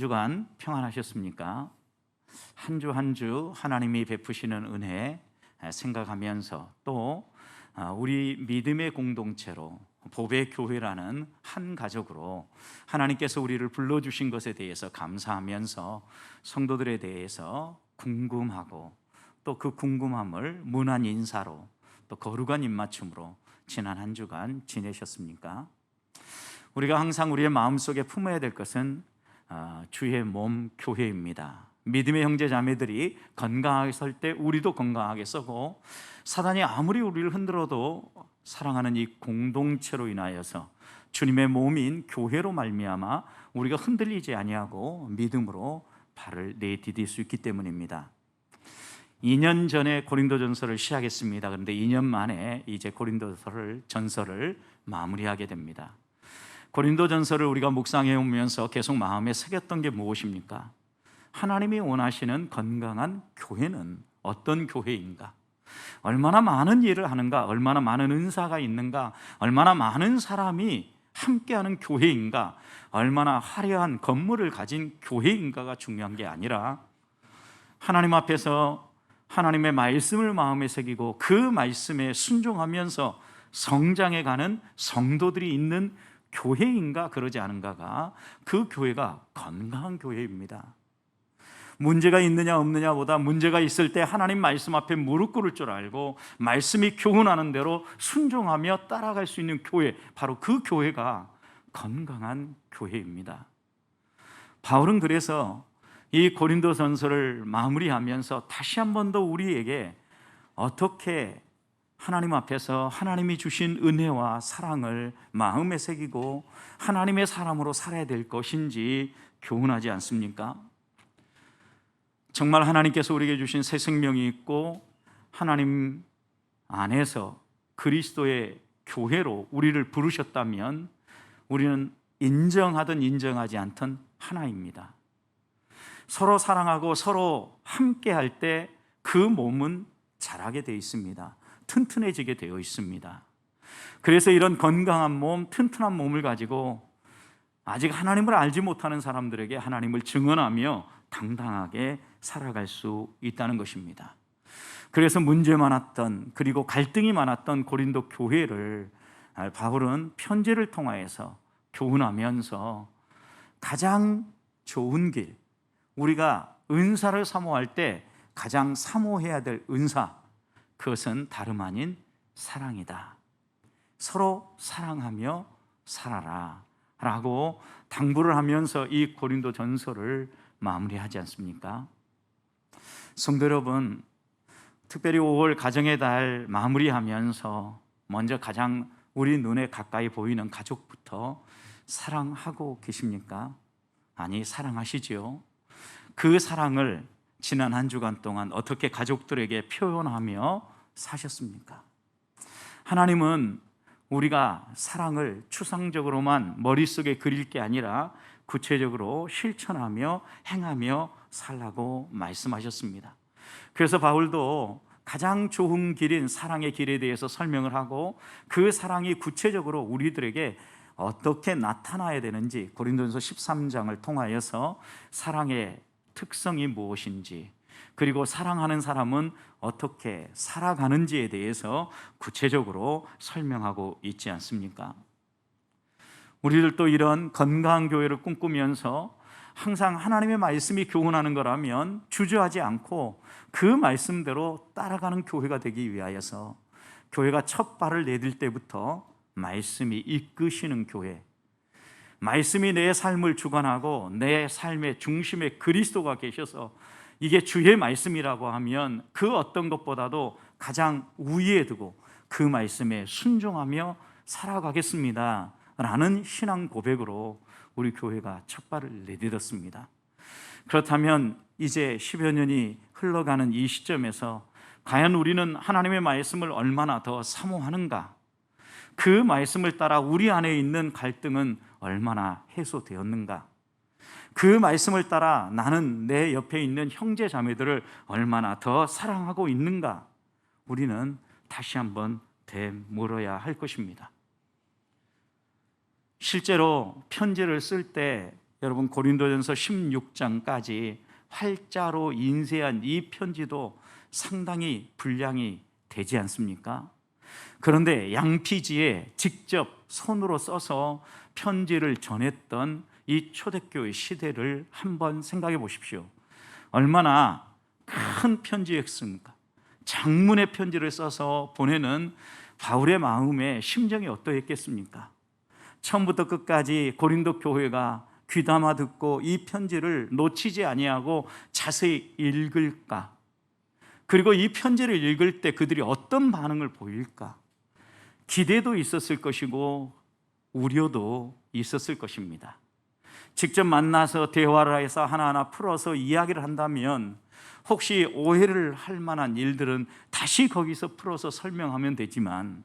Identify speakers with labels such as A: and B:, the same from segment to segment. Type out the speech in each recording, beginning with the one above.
A: 주간 평안하셨습니까? 한 주 한 주 하나님이 베푸시는 은혜 생각하면서 또 우리 믿음의 공동체로 보배 교회라는 한 가족으로 하나님께서 우리를 불러주신 것에 대해서 감사하면서 성도들에 대해서 궁금하고 또 그 궁금함을 문안 인사로 또 거룩한 입맞춤으로 지난 한 주간 지내셨습니까? 우리가 항상 우리의 마음속에 품어야 될 것은 주의 몸 교회입니다. 믿음의 형제 자매들이 건강하게 설 때 우리도 건강하게 서고, 사단이 아무리 우리를 흔들어도 사랑하는 이 공동체로 인하여서 주님의 몸인 교회로 말미암아 우리가 흔들리지 아니하고 믿음으로 발을 내디딜 수 있기 때문입니다. 2년 전에 고린도전서를 시작했습니다. 그런데 2년 만에 이제 고린도전서를 마무리하게 됩니다. 고린도전서를 우리가 묵상해 오면서 계속 마음에 새겼던 게 무엇입니까? 하나님이 원하시는 건강한 교회는 어떤 교회인가? 얼마나 많은 일을 하는가? 얼마나 많은 은사가 있는가? 얼마나 많은 사람이 함께하는 교회인가? 얼마나 화려한 건물을 가진 교회인가가 중요한 게 아니라 하나님 앞에서 하나님의 말씀을 마음에 새기고 그 말씀에 순종하면서 성장해가는 성도들이 있는 교회인가 그러지 않은가가, 그 교회가 건강한 교회입니다. 문제가 있느냐 없느냐보다 문제가 있을 때 하나님 말씀 앞에 무릎 꿇을 줄 알고 말씀이 교훈하는 대로 순종하며 따라갈 수 있는 교회, 바로 그 교회가 건강한 교회입니다. 바울은 그래서 이 고린도전서를 마무리하면서 다시 한 번 더 우리에게 어떻게 하나님 앞에서 하나님이 주신 은혜와 사랑을 마음에 새기고 하나님의 사람으로 살아야 될 것인지 교훈하지 않습니까? 정말 하나님께서 우리에게 주신 새 생명이 있고 하나님 안에서 그리스도의 교회로 우리를 부르셨다면 우리는 인정하든 인정하지 않든 하나입니다. 서로 사랑하고 서로 함께 할 때 그 몸은 자라게 되어 있습니다. 튼튼해지게 되어 있습니다. 그래서 이런 건강한 몸, 튼튼한 몸을 가지고 아직 하나님을 알지 못하는 사람들에게 하나님을 증언하며 당당하게 살아갈 수 있다는 것입니다. 그래서 문제 많았던, 그리고 갈등이 많았던 고린도 교회를 바울은 편지를 통하여서 교훈하면서 가장 좋은 길, 우리가 은사를 사모할 때 가장 사모해야 될 은사, 그것은 다름 아닌 사랑이다. 서로 사랑하며 살아라 라고 당부를 하면서 이 고린도 전서를 마무리하지 않습니까? 성도 여러분, 특별히 5월 가정의 달 마무리하면서 먼저 가장 우리 눈에 가까이 보이는 가족부터 사랑하고 계십니까? 아니, 사랑하시지요. 그 사랑을 지난 한 주간 동안 어떻게 가족들에게 표현하며 사셨습니까? 하나님은 우리가 사랑을 추상적으로만 머릿속에 그릴 게 아니라 구체적으로 실천하며 행하며 살라고 말씀하셨습니다. 그래서 바울도 가장 좋은 길인 사랑의 길에 대해서 설명을 하고 그 사랑이 구체적으로 우리들에게 어떻게 나타나야 되는지 고린도전서 13장을 통하여서 사랑의 특성이 무엇인지, 그리고 사랑하는 사람은 어떻게 살아가는지에 대해서 구체적으로 설명하고 있지 않습니까? 우리들도 이런 건강한 교회를 꿈꾸면서 항상 하나님의 말씀이 교훈하는 거라면 주저하지 않고 그 말씀대로 따라가는 교회가 되기 위하여서 교회가 첫 발을 내딜 때부터 말씀이 이끄시는 교회, 말씀이 내 삶을 주관하고 내 삶의 중심에 그리스도가 계셔서 이게 주의 말씀이라고 하면 그 어떤 것보다도 가장 우위에 두고 그 말씀에 순종하며 살아가겠습니다 라는 신앙 고백으로 우리 교회가 첫 발을 내딛었습니다. 그렇다면 이제 10여 년이 흘러가는 이 시점에서 과연 우리는 하나님의 말씀을 얼마나 더 사모하는가? 그 말씀을 따라 우리 안에 있는 갈등은 얼마나 해소되었는가? 그 말씀을 따라 나는 내 옆에 있는 형제 자매들을 얼마나 더 사랑하고 있는가? 우리는 다시 한번 되물어야 할 것입니다. 실제로 편지를 쓸 때 여러분, 고린도전서 16장까지 활자로 인쇄한 이 편지도 상당히 분량이 되지 않습니까? 그런데 양피지에 직접 손으로 써서 편지를 전했던 이 초대교회 시대를 한번 생각해 보십시오. 얼마나 큰 편지였습니까? 장문의 편지를 써서 보내는 바울의 마음의 심정이 어떠했겠습니까? 처음부터 끝까지 고린도 교회가 귀담아 듣고 이 편지를 놓치지 아니하고 자세히 읽을까? 그리고 이 편지를 읽을 때 그들이 어떤 반응을 보일까? 기대도 있었을 것이고 우려도 있었을 것입니다. 직접 만나서 대화를 해서 하나하나 풀어서 이야기를 한다면 혹시 오해를 할 만한 일들은 다시 거기서 풀어서 설명하면 되지만,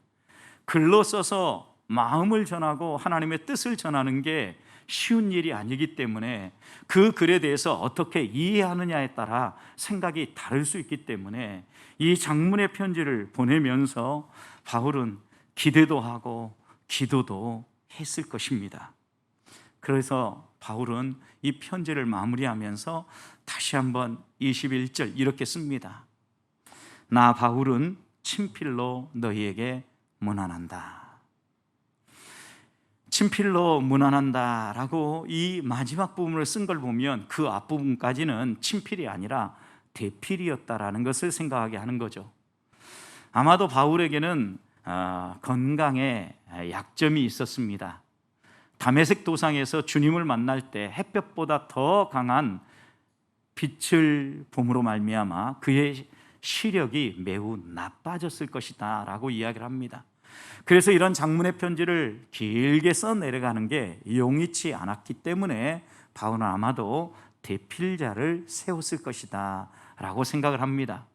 A: 글로 써서 마음을 전하고 하나님의 뜻을 전하는 게 쉬운 일이 아니기 때문에 그 글에 대해서 어떻게 이해하느냐에 따라 생각이 다를 수 있기 때문에 이 장문의 편지를 보내면서 바울은 기대도 하고 기도도 했을 것입니다. 그래서 바울은 이 편지를 마무리하면서 다시 한번 21절 이렇게 씁니다. 나 바울은 친필로 너희에게 문안한다. 친필로 문안한다라고 이 마지막 부분을 쓴 걸 보면 그 앞부분까지는 친필이 아니라 대필이었다라는 것을 생각하게 하는 거죠. 아마도 바울에게는 건강에 약점이 있었습니다. 다메섹 도상에서 주님을 만날 때 햇볕보다 더 강한 빛을 봄으로 말미암아 그의 시력이 매우 나빠졌을 것이다 라고 이야기를 합니다. 그래서 이런 장문의 편지를 길게 써 내려가는 게 용이치 않았기 때문에 바울은 아마도 대필자를 세웠을 것이다 라고 생각을 합니다.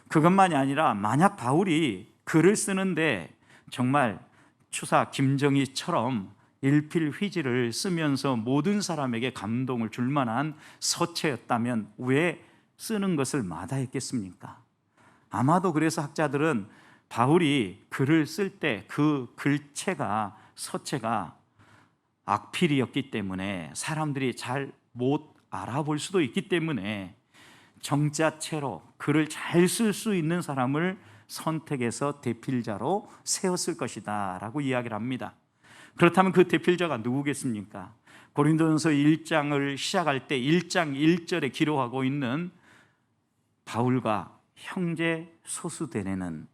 A: 그것만이 아니라 만약 바울이 글을 쓰는데 정말 추사 김정희처럼 일필휘지를 쓰면서 모든 사람에게 감동을 줄 만한 서체였다면 왜 쓰는 것을 마다했겠습니까? 아마도 그래서 학자들은 바울이 글을 쓸 때 그 글체가, 서체가 악필이었기 때문에 사람들이 잘 못 알아볼 수도 있기 때문에 정자체로 글을 잘 쓸 수 있는 사람을 선택해서 대필자로 세웠을 것이다 라고 이야기를 합니다. 그렇다면 그 대필자가 누구겠습니까? 고린도전서 1장을 시작할 때 1장 1절에 기록하고 있는 바울과 형제 소수데네는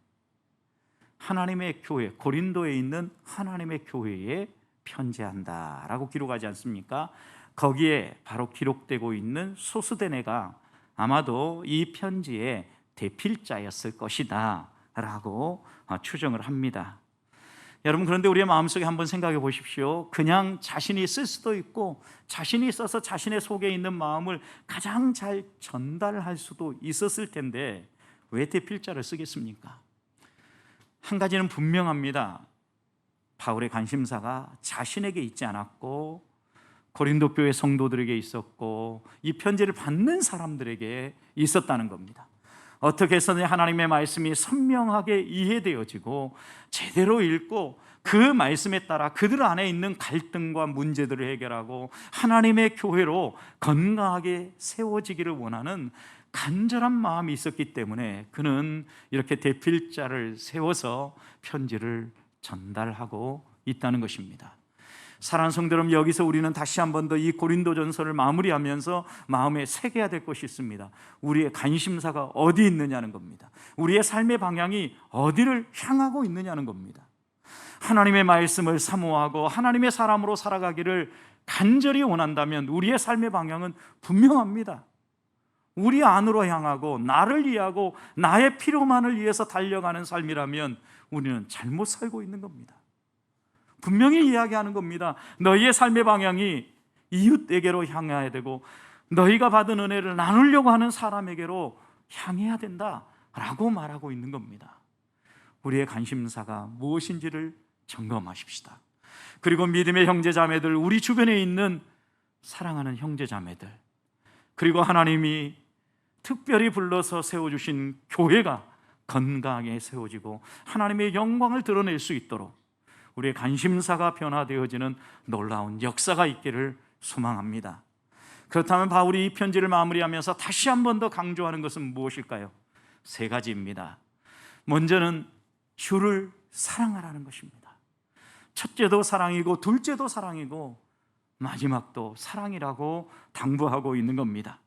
A: 하나님의 교회, 고린도에 있는 하나님의 교회에 편지한다 라고 기록하지 않습니까? 거기에 바로 기록되고 있는 소수데네가 아마도 이 편지의 대필자였을 것이다 라고 추정을 합니다. 여러분, 그런데 우리의 마음속에 한번 생각해 보십시오. 그냥 자신이 쓸 수도 있고 자신이 써서 자신의 속에 있는 마음을 가장 잘 전달할 수도 있었을 텐데 왜 대필자를 쓰겠습니까? 한 가지는 분명합니다. 바울의 관심사가 자신에게 있지 않았고 고린도 교회 성도들에게 있었고 이 편지를 받는 사람들에게 있었다는 겁니다. 어떻게 해서든 하나님의 말씀이 선명하게 이해되어지고 제대로 읽고 그 말씀에 따라 그들 안에 있는 갈등과 문제들을 해결하고 하나님의 교회로 건강하게 세워지기를 원하는 간절한 마음이 있었기 때문에 그는 이렇게 대필자를 세워서 편지를 전달하고 있다는 것입니다. 사랑하는 성도 여러분, 여기서 우리는 다시 한 번 더 이 고린도전서를 마무리하면서 마음에 새겨야 될 것이 있습니다. 우리의 관심사가 어디 있느냐는 겁니다. 우리의 삶의 방향이 어디를 향하고 있느냐는 겁니다. 하나님의 말씀을 사모하고 하나님의 사람으로 살아가기를 간절히 원한다면 우리의 삶의 방향은 분명합니다. 우리 안으로 향하고 나를 위하고 나의 필요만을 위해서 달려가는 삶이라면 우리는 잘못 살고 있는 겁니다. 분명히 이야기하는 겁니다. 너희의 삶의 방향이 이웃에게로 향해야 되고 너희가 받은 은혜를 나누려고 하는 사람에게로 향해야 된다라고 말하고 있는 겁니다. 우리의 관심사가 무엇인지를 점검하십시다. 그리고 믿음의 형제자매들, 우리 주변에 있는 사랑하는 형제자매들, 그리고 하나님이 특별히 불러서 세워주신 교회가 건강하게 세워지고 하나님의 영광을 드러낼 수 있도록 우리의 관심사가 변화되어지는 놀라운 역사가 있기를 소망합니다. 그렇다면 바울이 이 편지를 마무리하면서 다시 한 번 더 강조하는 것은 무엇일까요? 세 가지입니다. 먼저는 주를 사랑하라는 것입니다. 첫째도 사랑이고 둘째도 사랑이고 마지막도 사랑이라고 당부하고 있는 겁니다.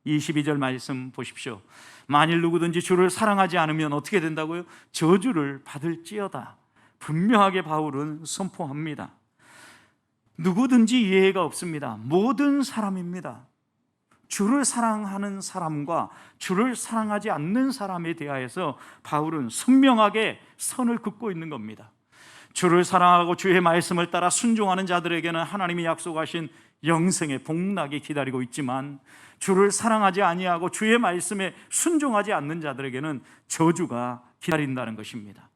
A: 22절 말씀 보십시오. 만일 누구든지 주를 사랑하지 않으면 어떻게 된다고요? 저주를 받을지어다. 분명하게 바울은 선포합니다. 누구든지 예외가 없습니다. 모든 사람입니다. 주를 사랑하는 사람과 주를 사랑하지 않는 사람에 대하여서 바울은 선명하게 선을 긋고 있는 겁니다. 주를 사랑하고 주의 말씀을 따라 순종하는 자들에게는 하나님이 약속하신 영생의 복락이 기다리고 있지만, 주를 사랑하지 아니하고 주의 말씀에 순종하지 않는 자들에게는 저주가 기다린다는 것입니다.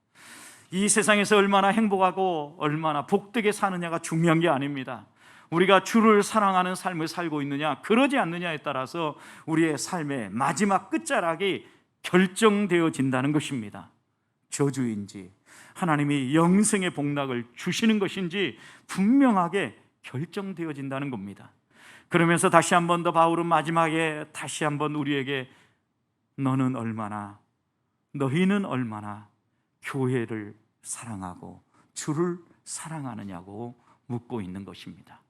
A: 이 세상에서 얼마나 행복하고 얼마나 복되게 사느냐가 중요한 게 아닙니다. 우리가 주를 사랑하는 삶을 살고 있느냐 그러지 않느냐에 따라서 우리의 삶의 마지막 끝자락이 결정되어진다는 것입니다. 저주인지 하나님이 영생의 복락을 주시는 것인지 분명하게 결정되어진다는 겁니다. 그러면서 다시 한 번 더 바울은 마지막에 다시 한 번 우리에게 너희는 얼마나 교회를 사랑하고 주를 사랑하느냐고 묻고 있는 것입니다.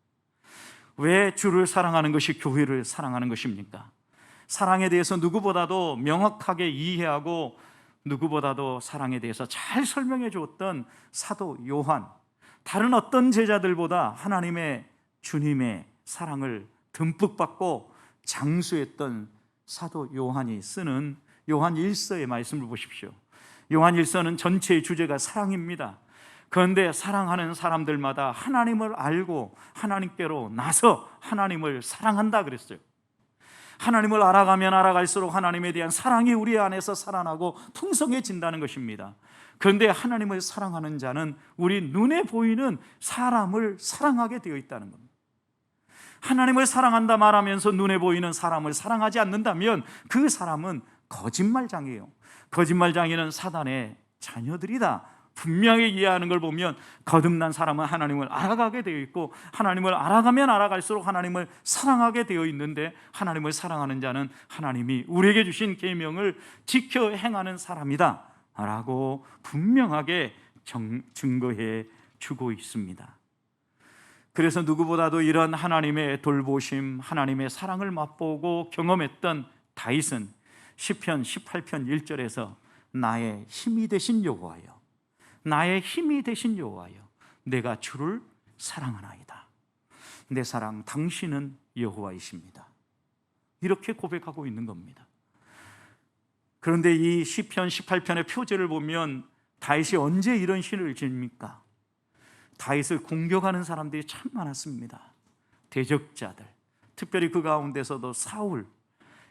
A: 왜 주를 사랑하는 것이 교회를 사랑하는 것입니까? 사랑에 대해서 누구보다도 명확하게 이해하고 누구보다도 사랑에 대해서 잘 설명해 주었던 사도 요한, 다른 어떤 제자들보다 하나님의 주님의 사랑을 듬뿍 받고 장수했던 사도 요한이 쓰는 요한 1서의 말씀을 보십시오. 요한 1서는 전체의 주제가 사랑입니다. 그런데 사랑하는 사람들마다 하나님을 알고 하나님께로 나서 하나님을 사랑한다 그랬어요. 하나님을 알아가면 알아갈수록 하나님에 대한 사랑이 우리 안에서 살아나고 풍성해진다는 것입니다. 그런데 하나님을 사랑하는 자는 우리 눈에 보이는 사람을 사랑하게 되어 있다는 겁니다. 하나님을 사랑한다 말하면서 눈에 보이는 사람을 사랑하지 않는다면 그 사람은 거짓말장이에요. 거짓말장이는 사단의 자녀들이다. 분명히 이해하는 걸 보면 거듭난 사람은 하나님을 알아가게 되어 있고 하나님을 알아가면 알아갈수록 하나님을 사랑하게 되어 있는데, 하나님을 사랑하는 자는 하나님이 우리에게 주신 계명을 지켜 행하는 사람이다 라고 분명하게 증거해 주고 있습니다. 그래서 누구보다도 이런 하나님의 돌보심, 하나님의 사랑을 맛보고 경험했던 다윗은 시편 18편 1절에서 나의 힘이 되신 여호와여, 나의 힘이 되신 여호와여, 내가 주를 사랑하나이다. 내 사랑 당신은 여호와이십니다. 이렇게 고백하고 있는 겁니다. 그런데 이 시편 18편의 표제를 보면 다윗이 언제 이런 시를 지습니까? 다윗을 공격하는 사람들이 참 많았습니다. 대적자들, 특별히 그 가운데서도 사울,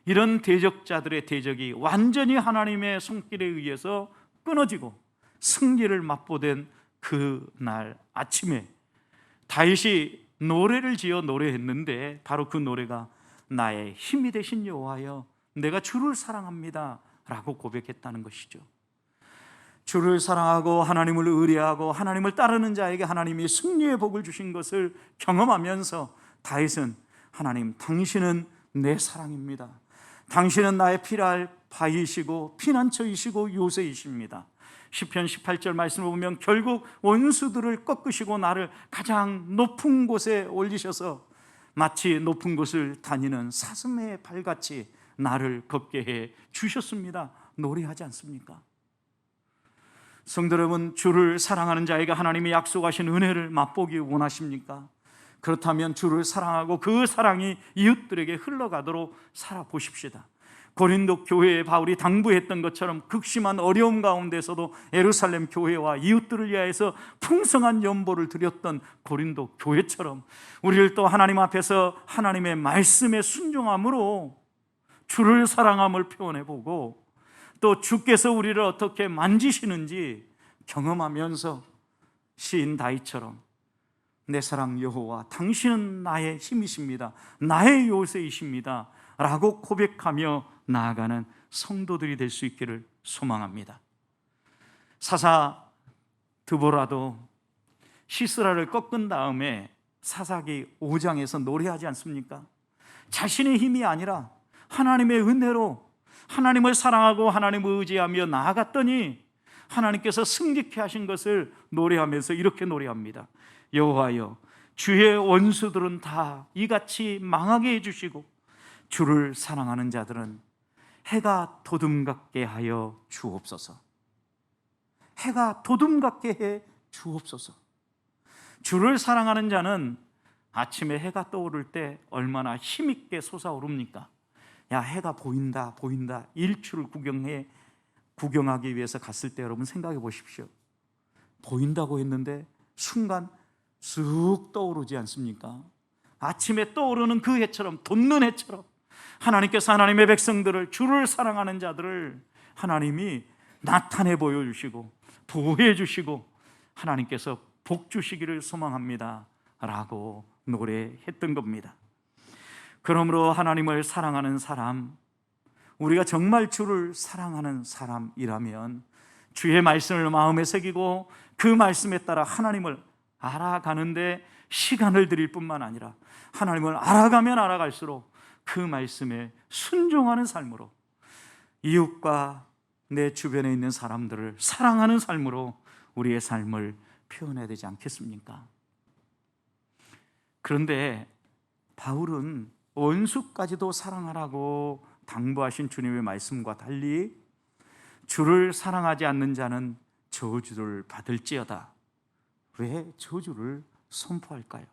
A: 이런 대적자들의 대적이 완전히 하나님의 손길에 의해서 끊어지고 승리를 맛보던 그날 아침에 다윗이 노래를 지어 노래했는데, 바로 그 노래가 나의 힘이 되신 여호와여, 내가 주를 사랑합니다 라고 고백했다는 것이죠. 주를 사랑하고 하나님을 의뢰하고 하나님을 따르는 자에게 하나님이 승리의 복을 주신 것을 경험하면서 다윗은 하나님, 당신은 내 사랑입니다. 당신은 나의 피할 바위이시고 피난처이시고 요새이십니다. 시편 18절 말씀을 보면 결국 원수들을 꺾으시고 나를 가장 높은 곳에 올리셔서 마치 높은 곳을 다니는 사슴의 발같이 나를 걷게 해 주셨습니다. 노래하지 않습니까? 성도 여러분, 주를 사랑하는 자에게 하나님이 약속하신 은혜를 맛보기 원하십니까? 그렇다면 주를 사랑하고 그 사랑이 이웃들에게 흘러가도록 살아보십시다. 고린도 교회에 바울이 당부했던 것처럼 극심한 어려움 가운데서도 예루살렘 교회와 이웃들을 위하여서 풍성한 연보를 드렸던 고린도 교회처럼 우리를 또 하나님 앞에서 하나님의 말씀에 순종함으로 주를 사랑함을 표현해보고, 또 주께서 우리를 어떻게 만지시는지 경험하면서 시인 다윗처럼 내 사랑 여호와, 당신은 나의 힘이십니다, 나의 요새이십니다 라고 고백하며 나아가는 성도들이 될 수 있기를 소망합니다. 사사 드보라도 시스라를 꺾은 다음에 사사기 5장에서 노래하지 않습니까? 자신의 힘이 아니라 하나님의 은혜로 하나님을 사랑하고 하나님을 의지하며 나아갔더니 하나님께서 승리케 하신 것을 노래하면서 이렇게 노래합니다. 여호와여, 주의 원수들은 다 이같이 망하게 해주시고 주를 사랑하는 자들은 해가 도둠같게 하여 주옵소서. 해가 도둠같게 해 주옵소서. 주를 사랑하는 자는 아침에 해가 떠오를 때 얼마나 힘있게 솟아오릅니까? 야, 해가 보인다 보인다. 일출을 구경하기 위해서 갔을 때 여러분 생각해 보십시오. 보인다고 했는데 순간 쑥 떠오르지 않습니까? 아침에 떠오르는 그 해처럼, 돋는 해처럼 하나님께서 하나님의 백성들을, 주를 사랑하는 자들을 하나님이 나타내 보여주시고 보호해 주시고 하나님께서 복 주시기를 소망합니다 라고 노래했던 겁니다. 그러므로 하나님을 사랑하는 사람, 우리가 정말 주를 사랑하는 사람이라면 주의 말씀을 마음에 새기고 그 말씀에 따라 하나님을 알아가는데 시간을 들일 뿐만 아니라 하나님을 알아가면 알아갈수록 그 말씀에 순종하는 삶으로 이웃과 내 주변에 있는 사람들을 사랑하는 삶으로 우리의 삶을 표현해야 되지 않겠습니까? 그런데 바울은 원수까지도 사랑하라고 당부하신 주님의 말씀과 달리 주를 사랑하지 않는 자는 저주를 받을지어다. 왜 저주를 선포할까요?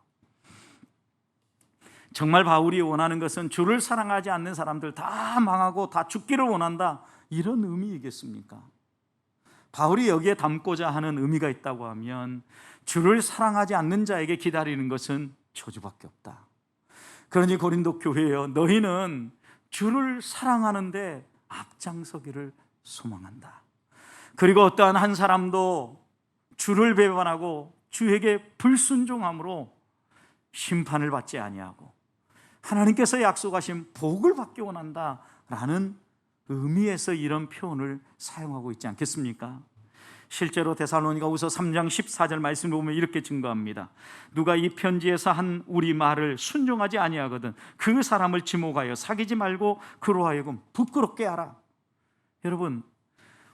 A: 정말 바울이 원하는 것은 주를 사랑하지 않는 사람들 다 망하고 다 죽기를 원한다, 이런 의미이겠습니까? 바울이 여기에 담고자 하는 의미가 있다고 하면 주를 사랑하지 않는 자에게 기다리는 것은 저주밖에 없다. 그러니 고린도 교회여, 너희는 주를 사랑하는데 앞장서기를 소망한다. 그리고 어떠한 한 사람도 주를 배반하고 주에게 불순종함으로 심판을 받지 아니하고 하나님께서 약속하신 복을 받기 원한다라는 의미에서 이런 표현을 사용하고 있지 않겠습니까? 실제로 데살로니가후서 3장 14절 말씀을 보면 이렇게 증거합니다. 누가 이 편지에서 한 우리 말을 순종하지 아니하거든 그 사람을 지목하여 사귀지 말고 그로 하여금 부끄럽게 하라. 여러분,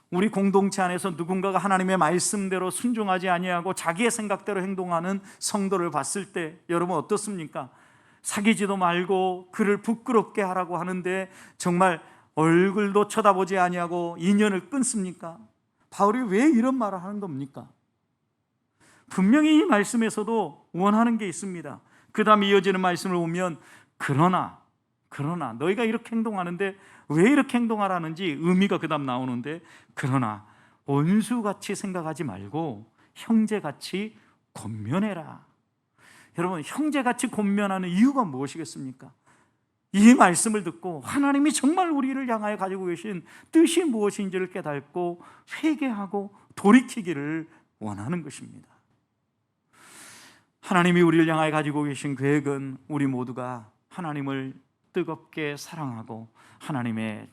A: 우리 공동체 안에서 누군가가 하나님의 말씀대로 순종하지 아니하고 자기의 생각대로 행동하는 성도를 봤을 때 여러분 어떻습니까? 사귀지도 말고 그를 부끄럽게 하라고 하는데 정말 얼굴도 쳐다보지 아니하고 인연을 끊습니까? 바울이 왜 이런 말을 하는 겁니까? 분명히 이 말씀에서도 원하는 게 있습니다. 그 다음에 이어지는 말씀을 보면 그러나 너희가 이렇게 행동하는데 왜 이렇게 행동하라는지 의미가 그 다음 나오는데, 그러나 원수같이 생각하지 말고 형제같이 권면해라. 여러분, 형제같이 권면하는 이유가 무엇이겠습니까? 이 말씀을 듣고 하나님이 정말 우리를 향하여 가지고 계신 뜻이 무엇인지를 깨닫고 회개하고 돌이키기를 원하는 것입니다. 하나님이 우리를 향하여 가지고 계신 계획은 우리 모두가 하나님을 뜨겁게 사랑하고 하나님의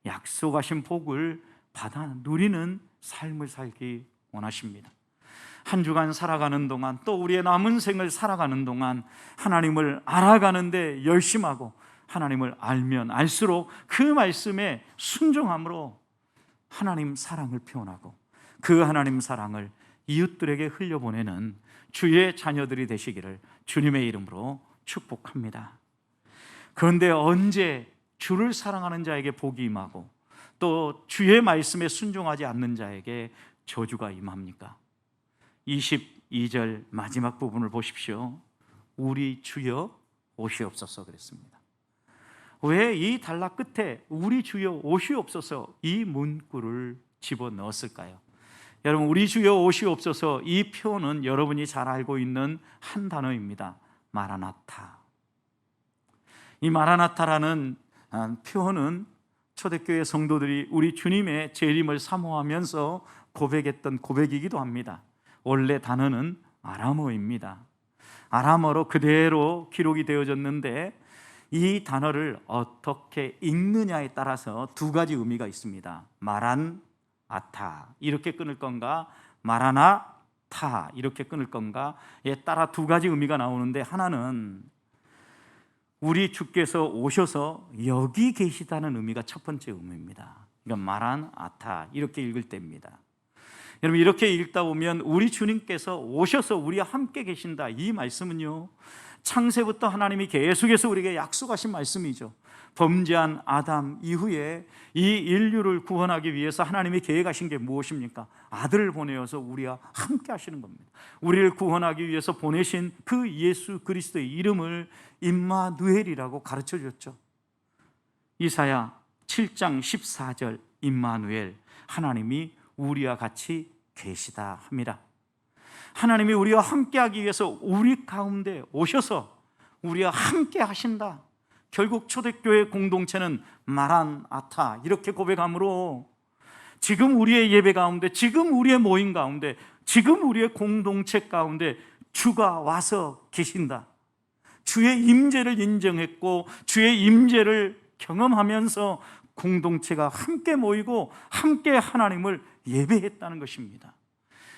A: 약속하신 복을 받아 누리는 삶을 살기 원하십니다. 한 주간 살아가는 동안, 또 우리의 남은 생을 살아가는 동안 하나님을 알아가는데 열심하고 하나님을 알면 알수록 그 말씀에 순종함으로 하나님 사랑을 표현하고 그 하나님 사랑을 이웃들에게 흘려보내는 주의 자녀들이 되시기를 주님의 이름으로 축복합니다. 그런데 언제 주를 사랑하는 자에게 복이 임하고 또 주의 말씀에 순종하지 않는 자에게 저주가 임합니까? 22절 마지막 부분을 보십시오. 우리 주여 오시옵소서 그랬습니다. 왜 이 단락 끝에 우리 주여 오시옵소서 이 문구를 집어넣었을까요? 여러분, 우리 주여 오시옵소서 이 표현은 여러분이 잘 알고 있는 한 단어입니다. 마라나타. 이 마라나타라는 표현은 초대교회 성도들이 우리 주님의 재림을 사모하면서 고백했던 고백이기도 합니다. 원래 단어는 아람어입니다. 아람어로 그대로 기록이 되어졌는데 이 단어를 어떻게 읽느냐에 따라서 두 가지 의미가 있습니다. 마란 아타 이렇게 끊을 건가, 마라나 타 이렇게 끊을 건가에 따라 두 가지 의미가 나오는데, 하나는 우리 주께서 오셔서 여기 계시다는 의미가 첫 번째 의미입니다. 그러니까 마라나타 이렇게 읽을 때입니다. 여러분, 이렇게 읽다 보면 우리 주님께서 오셔서 우리와 함께 계신다, 이 말씀은요, 창세부터 하나님이 계속해서 우리에게 약속하신 말씀이죠. 범죄한 아담 이후에 이 인류를 구원하기 위해서 하나님이 계획하신 게 무엇입니까? 아들을 보내어서 우리와 함께 하시는 겁니다. 우리를 구원하기 위해서 보내신 그 예수 그리스도의 이름을 임마누엘이라고 가르쳐 줬죠. 이사야 7장 14절, 임마누엘, 하나님이 우리와 같이 계시다 합니다. 하나님이 우리와 함께 하기 위해서 우리 가운데 오셔서 우리와 함께 하신다. 결국 초대교회 공동체는 마라나타 이렇게 고백함으로 지금 우리의 예배 가운데, 지금 우리의 모임 가운데, 지금 우리의 공동체 가운데 주가 와서 계신다. 주의 임재를 인정했고 주의 임재를 경험하면서 공동체가 함께 모이고 함께 하나님을 예배했다는 것입니다.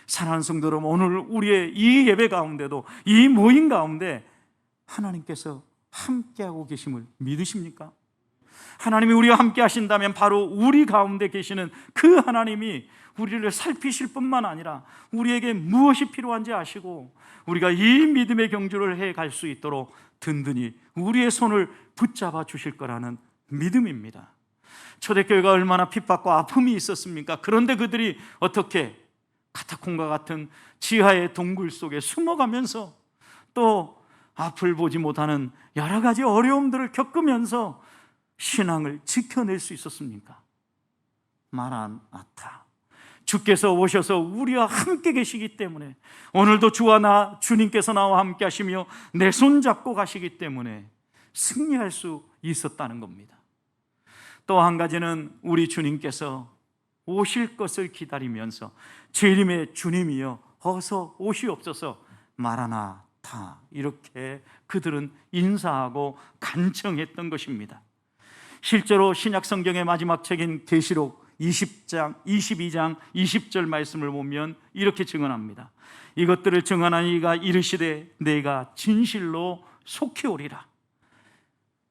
A: 사랑하는 성도 여러분, 오늘 우리의 이 예배 가운데도, 이 모임 가운데 하나님께서 함께하고 계심을 믿으십니까? 하나님이 우리와 함께 하신다면 바로 우리 가운데 계시는 그 하나님이 우리를 살피실 뿐만 아니라 우리에게 무엇이 필요한지 아시고 우리가 이 믿음의 경주를 해갈 수 있도록 든든히 우리의 손을 붙잡아 주실 거라는 믿음입니다. 초대교회가 얼마나 핍박과 아픔이 있었습니까? 그런데 그들이 어떻게 카타콤과 같은 지하의 동굴 속에 숨어가면서 또 앞을 보지 못하는 여러 가지 어려움들을 겪으면서 신앙을 지켜낼 수 있었습니까? 마라나타, 주께서 오셔서 우리와 함께 계시기 때문에, 오늘도 주님께서 나와 함께 하시며 내 손 잡고 가시기 때문에 승리할 수 있었다는 겁니다. 또 한 가지는 우리 주님께서 오실 것을 기다리면서 재림의 주님이여 어서 오시옵소서, 마라나타, 이렇게 그들은 인사하고 간청했던 것입니다. 실제로 신약 성경의 마지막 책인 계시록 22장 20절 말씀을 보면 이렇게 증언합니다. 이것들을 증언한 이가 이르시되 내가 진실로 속히 오리라.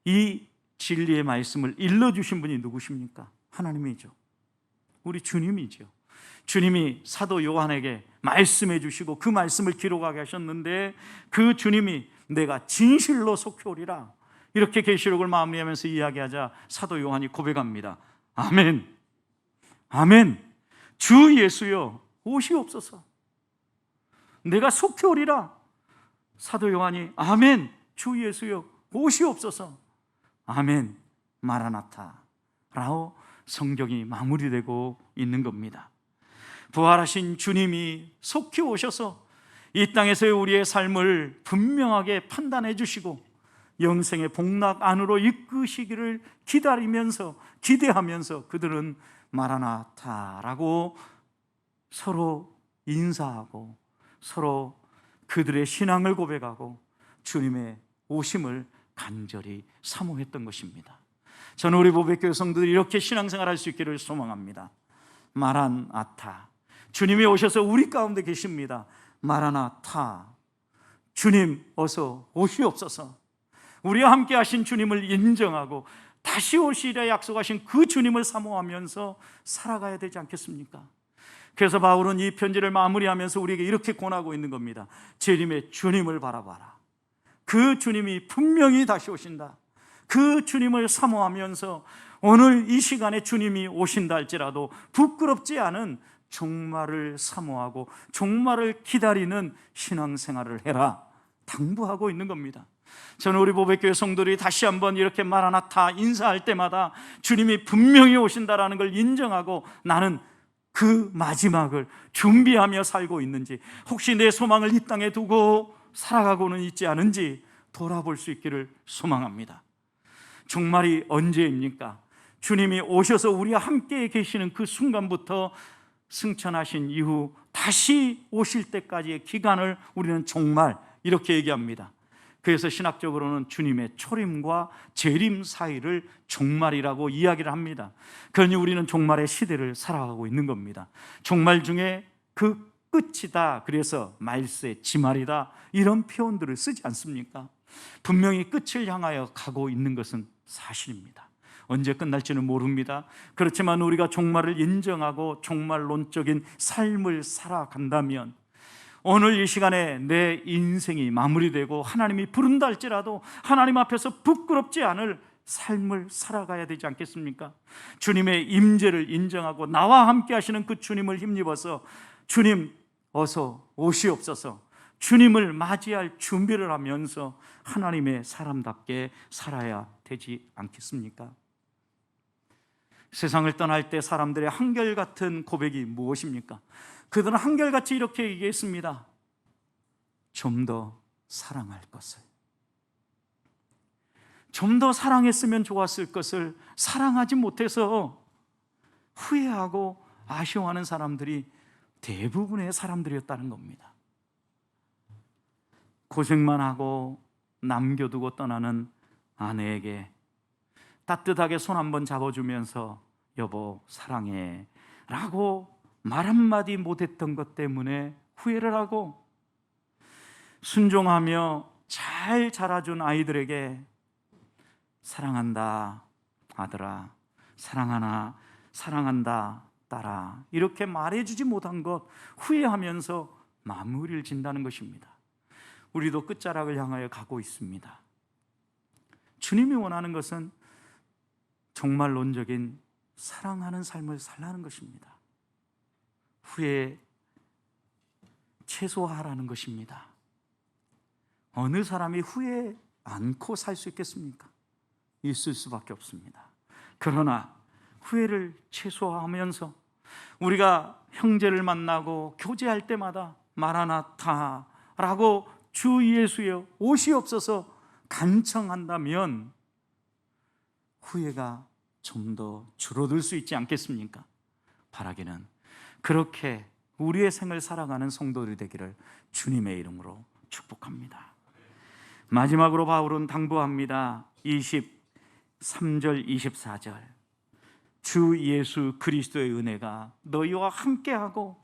A: 이 진리의 말씀을 일러주신 분이 누구십니까? 하나님이죠. 우리 주님이죠. 주님이 사도 요한에게 말씀해 주시고 그 말씀을 기록하게 하셨는데, 그 주님이 내가 진실로 속히 오리라, 이렇게 계시록을 마무리하면서 이야기하자 사도 요한이 고백합니다. 아멘, 아멘, 주 예수여 오시옵소서, 내가 속히 오리라. 사도 요한이 아멘, 주 예수여 오시옵소서, 아멘, 마라나타 라고 성경이 마무리되고 있는 겁니다. 부활하신 주님이 속히 오셔서 이 땅에서의 우리의 삶을 분명하게 판단해 주시고 영생의 복락 안으로 이끄시기를 기다리면서, 기대하면서 그들은 마라나타라고 서로 인사하고 서로 그들의 신앙을 고백하고 주님의 오심을 간절히 사모했던 것입니다. 저는 우리 보배교회 성도들이 이렇게 신앙생활할 수 있기를 소망합니다. 마라나타, 주님이 오셔서 우리 가운데 계십니다. 마라나타, 주님 어서 오시옵소서. 우리와 함께 하신 주님을 인정하고 다시 오시리라 약속하신 그 주님을 사모하면서 살아가야 되지 않겠습니까? 그래서 바울은 이 편지를 마무리하면서 우리에게 이렇게 권하고 있는 겁니다. 재림의 주님을 바라봐라. 그 주님이 분명히 다시 오신다. 그 주님을 사모하면서 오늘 이 시간에 주님이 오신다 할지라도 부끄럽지 않은 종말을 사모하고 종말을 기다리는 신앙생활을 해라, 당부하고 있는 겁니다. 저는 우리 보배교회 성도들이 다시 한번 이렇게 마라나타 인사할 때마다 주님이 분명히 오신다라는 걸 인정하고 나는 그 마지막을 준비하며 살고 있는지, 혹시 내 소망을 이 땅에 두고 살아가고는 있지 않은지 돌아볼 수 있기를 소망합니다. 종말이 언제입니까? 주님이 오셔서 우리와 함께 계시는 그 순간부터 승천하신 이후 다시 오실 때까지의 기간을 우리는 종말, 이렇게 얘기합니다. 그래서 신학적으로는 주님의 초림과 재림 사이를 종말이라고 이야기를 합니다. 그러니 우리는 종말의 시대를 살아가고 있는 겁니다. 종말 중에 그 끝이다, 그래서 말세, 지말이다, 이런 표현들을 쓰지 않습니까? 분명히 끝을 향하여 가고 있는 것은 사실입니다. 언제 끝날지는 모릅니다. 그렇지만 우리가 종말을 인정하고 종말론적인 삶을 살아간다면 오늘 이 시간에 내 인생이 마무리되고 하나님이 부른다 할지라도 하나님 앞에서 부끄럽지 않을 삶을 살아가야 되지 않겠습니까? 주님의 임재를 인정하고 나와 함께 하시는 그 주님을 힘입어서 주님 어서 오시옵소서, 주님을 맞이할 준비를 하면서 하나님의 사람답게 살아야 되지 않겠습니까? 세상을 떠날 때 사람들의 한결같은 고백이 무엇입니까? 그들은 한결같이 이렇게 얘기했습니다. 좀 더 사랑할 것을, 좀 더 사랑했으면 좋았을 것을 사랑하지 못해서 후회하고 아쉬워하는 사람들이 대부분의 사람들이었다는 겁니다. 고생만 하고 남겨두고 떠나는 아내에게 따뜻하게 손 한번 잡아주면서 여보 사랑해 라고 말 한마디 못했던 것 때문에 후회를 하고, 순종하며 잘 자라준 아이들에게 사랑한다 아들아, 사랑한다 딸아, 이렇게 말해주지 못한 것 후회하면서 마무리를 진다는 것입니다. 우리도 끝자락을 향하여 가고 있습니다. 주님이 원하는 것은 종말론적인 사랑하는 삶을 살라는 것입니다. 후회 최소화하라는 것입니다. 어느 사람이 후회 않고 살 수 있겠습니까? 있을 수밖에 없습니다. 그러나 후회를 최소화하면서 우리가 형제를 만나고 교제할 때마다 마라나타라고 주 예수여 오시옵소서 간청한다면 후회가 좀 더 줄어들 수 있지 않겠습니까? 바라기는 그렇게 우리의 생을 살아가는 성도들이 되기를 주님의 이름으로 축복합니다. 마지막으로 바울은 당부합니다. 23절 24절 주 예수 그리스도의 은혜가 너희와 함께하고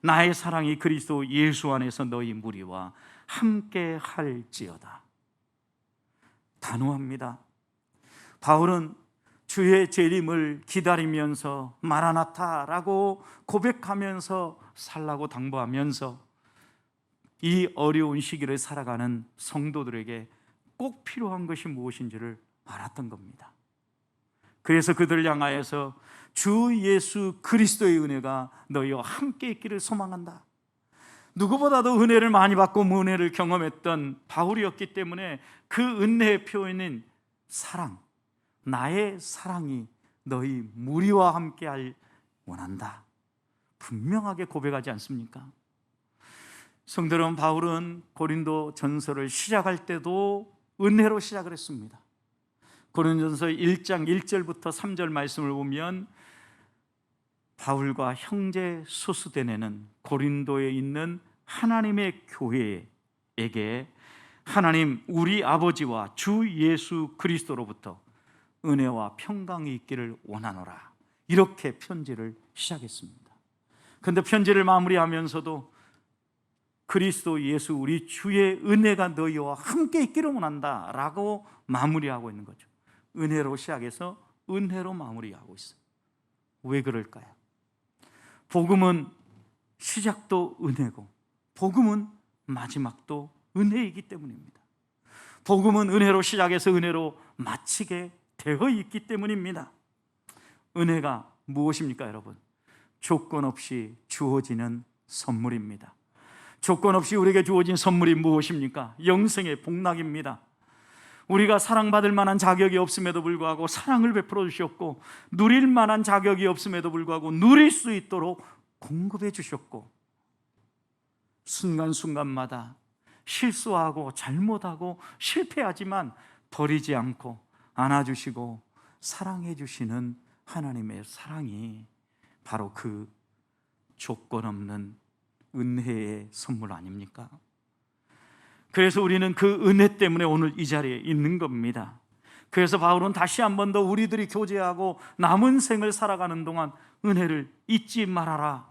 A: 나의 사랑이 그리스도 예수 안에서 너희 무리와 함께할지어다. 단호합니다. 바울은 주의 재림을 기다리면서 마라나타라고 고백하면서 살라고 당부하면서 이 어려운 시기를 살아가는 성도들에게 꼭 필요한 것이 무엇인지를 알았던 겁니다. 그래서 그들을 향하여서 주 예수 그리스도의 은혜가 너희와 함께 있기를 소망한다. 누구보다도 은혜를 많이 받고 은혜를 경험했던 바울이었기 때문에 그 은혜의 표현인 사랑, 나의 사랑이 너희 무리와 함께할 원한다, 분명하게 고백하지 않습니까? 성도 여러분, 바울은 고린도 전서를 시작할 때도 은혜로 시작을 했습니다. 고린도전서 1장 1절부터 3절 말씀을 보면 바울과 형제 소스데네는 고린도에 있는 하나님의 교회에게 하나님 우리 아버지와 주 예수 그리스도로부터 은혜와 평강이 있기를 원하노라, 이렇게 편지를 시작했습니다. 그런데 편지를 마무리하면서도 그리스도 예수 우리 주의 은혜가 너희와 함께 있기를 원한다 라고 마무리하고 있는 거죠. 은혜로 시작해서 은혜로 마무리하고 있어요. 왜 그럴까요? 복음은 시작도 은혜고 복음은 마지막도 은혜이기 때문입니다. 복음은 은혜로 시작해서 은혜로 마치게 되어 있기 때문입니다. 은혜가 무엇입니까, 여러분? 조건 없이 주어지는 선물입니다. 조건 없이 우리에게 주어진 선물이 무엇입니까? 영생의 복락입니다. 우리가 사랑받을 만한 자격이 없음에도 불구하고 사랑을 베풀어 주셨고, 누릴 만한 자격이 없음에도 불구하고 누릴 수 있도록 공급해 주셨고, 순간순간마다 실수하고 잘못하고 실패하지만 버리지 않고 안아주시고 사랑해 주시는 하나님의 사랑이 바로 그 조건 없는 은혜의 선물 아닙니까? 그래서 우리는 그 은혜 때문에 오늘 이 자리에 있는 겁니다. 그래서 바울은 다시 한 번 더 우리들이 교제하고 남은 생을 살아가는 동안 은혜를 잊지 말아라.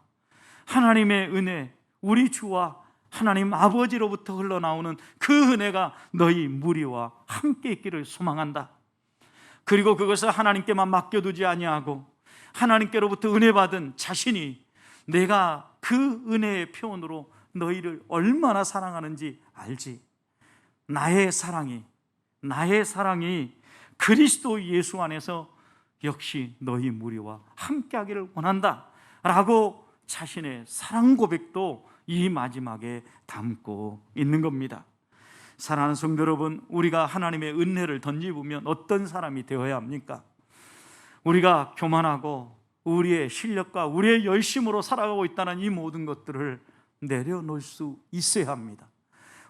A: 하나님의 은혜, 우리 주와 하나님 아버지로부터 흘러나오는 그 은혜가 너희 무리와 함께 있기를 소망한다. 그리고 그것을 하나님께만 맡겨두지 아니하고 하나님께로부터 은혜 받은 자신이 내가 그 은혜의 표현으로 너희를 얼마나 사랑하는지 알지. 나의 사랑이 그리스도 예수 안에서 역시 너희 무리와 함께하기를 원한다 라고 자신의 사랑 고백도 이 마지막에 담고 있는 겁니다. 사랑하는 성도 여러분, 우리가 하나님의 은혜를 던지보면 어떤 사람이 되어야 합니까? 우리가 교만하고 우리의 실력과 우리의 열심으로 살아가고 있다는 이 모든 것들을 내려놓을 수 있어야 합니다.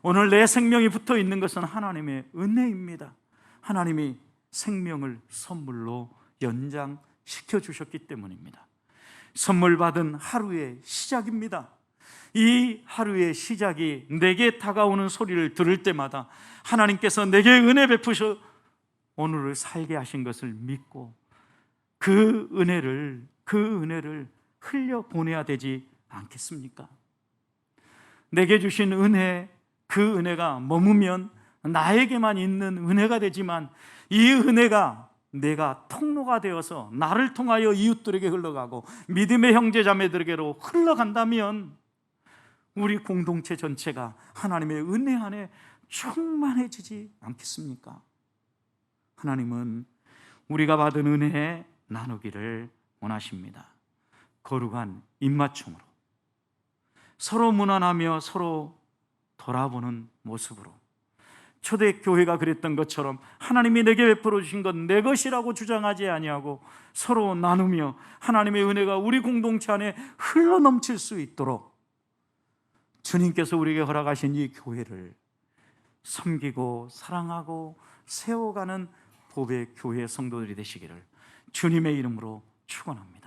A: 오늘 내 생명이 붙어 있는 것은 하나님의 은혜입니다. 하나님이 생명을 선물로 연장시켜 주셨기 때문입니다. 선물 받은 하루의 시작입니다. 이 하루의 시작이 내게 다가오는 소리를 들을 때마다 하나님께서 내게 은혜 베푸셔 오늘을 살게 하신 것을 믿고 그 은혜를 흘려보내야 되지 않겠습니까? 내게 주신 은혜, 그 은혜가 머무면 나에게만 있는 은혜가 되지만 이 은혜가 내가 통로가 되어서 나를 통하여 이웃들에게 흘러가고 믿음의 형제 자매들에게로 흘러간다면 우리 공동체 전체가 하나님의 은혜 안에 충만해지지 않겠습니까? 하나님은 우리가 받은 은혜에 나누기를 원하십니다. 거룩한 입맞춤으로, 서로 무난하며 서로 돌아보는 모습으로, 초대교회가 그랬던 것처럼 하나님이 내게 베풀어 주신 것 내 것이라고 주장하지 아니하고 서로 나누며 하나님의 은혜가 우리 공동체 안에 흘러넘칠 수 있도록 주님께서 우리에게 허락하신 이 교회를 섬기고 사랑하고 세워가는 복의 교회 성도들이 되시기를 주님의 이름으로 축원합니다.